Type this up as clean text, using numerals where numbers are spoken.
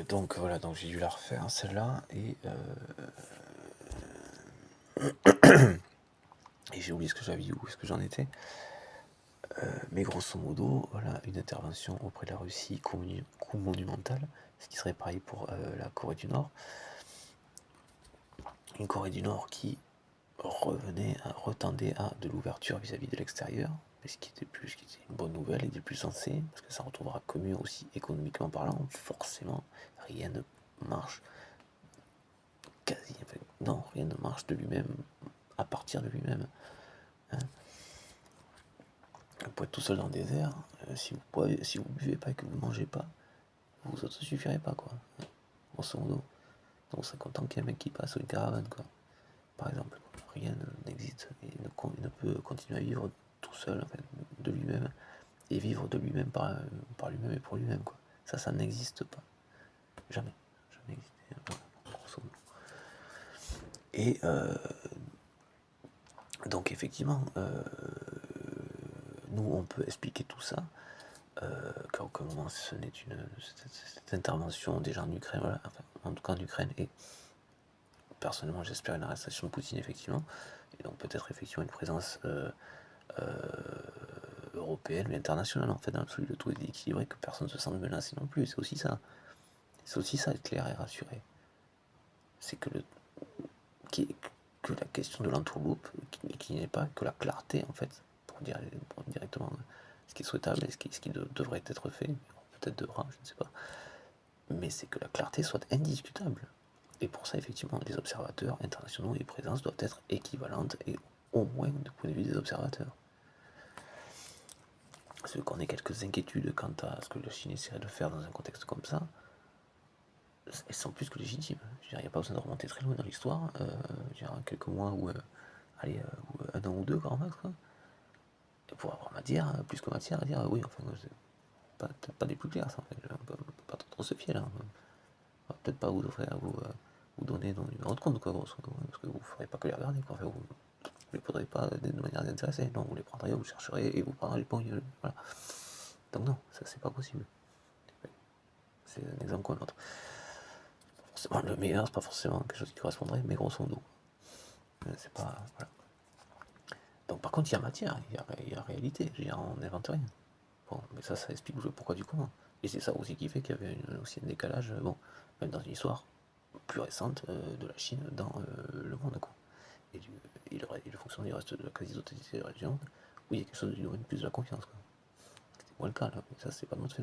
Donc voilà, donc j'ai dû la refaire celle-là et j'ai oublié ce que j'avais dit, où est-ce que j'en étais. Mais grosso modo, voilà, une intervention auprès de la Russie, coup monumental, ce qui serait pareil pour la Corée du Nord. Une Corée du Nord qui retendait à de l'ouverture vis-à-vis de l'extérieur, ce qui était une bonne nouvelle et du plus sensé, parce que ça retrouvera que mieux aussi économiquement parlant. Forcément, rien ne marche quasi, enfin, non, rien ne marche de lui-même à partir de lui-même. Hein. Vous pouvez être tout seul dans le désert, si vous buvez pas et que vous mangez pas, vous autosuffirez pas, quoi. Grosso modo. Donc c'est content qu'il y ait un mec qui passe ou une caravane, quoi. Par exemple, rien n'existe et ne peut continuer à vivre tout seul, en fait, de lui-même, et vivre de lui-même par lui-même et pour lui-même, quoi. Ça n'existe pas. Jamais. Jamais existé. Voilà, grosso modo. Et donc effectivement, nous on peut expliquer tout ça, qu'à aucun moment ce n'est cette intervention déjà en Ukraine, voilà, enfin, en tout cas en Ukraine, et personnellement j'espère une arrestation de Poutine effectivement, et donc peut-être effectivement une présence européenne mais internationale en fait, dans l'absolu, le tout est équilibré, que personne ne se sente menacé non plus, c'est aussi ça être clair et rassuré, c'est que la question de l'entourloupe, qui n'est pas que la clarté en fait, pour dire directement ce qui est souhaitable et ce qui devrait être fait, peut-être devra, je ne sais pas, mais c'est que la clarté soit indiscutable. Et pour ça, effectivement, les observateurs internationaux et présences doivent être équivalentes, et au moins du point de vue des observateurs. Parce qu'on ait quelques inquiétudes quant à ce que la Chine essaierait de faire dans un contexte comme ça, elles sont plus que légitimes. Il n'y a pas besoin de remonter très loin dans l'histoire, quelques mois ou un an ou deux grand max, quoi. Et pour avoir matière, plus que matière, à dire oui, enfin, c'est peut-être pas des plus clairs, ça, en fait. On peut pas trop se fier là. On va peut-être pas vous offrir à vous donner nos numéros de compte, quoi, grosso modo, parce que vous ne ferez pas que les regarder, quoi. Enfin, vous ne les prendrez pas de manière désintéressée. Non, vous les prendrez, vous chercherez et vous prendrez le pognon. Voilà. Donc non, ça c'est pas possible. C'est un exemple comme l'autre. Forcément, le meilleur, c'est pas forcément quelque chose qui correspondrait, mais grosso modo. C'est pas. Voilà. Donc par contre, il y a matière, il y a réalité, je veux dire, on n'invente rien. Bon, mais ça explique le pourquoi du comment. Et c'est ça aussi qui fait qu'il y avait aussi un décalage, bon, même dans une histoire plus récente de la Chine dans le monde, quoi. Et le fonctionnement du reste de la quasi-totalité des régions, où il y a quelque chose du domaine plus de la confiance, quoi. C'était moins le cas, là, mais ça, c'est pas de notre fait.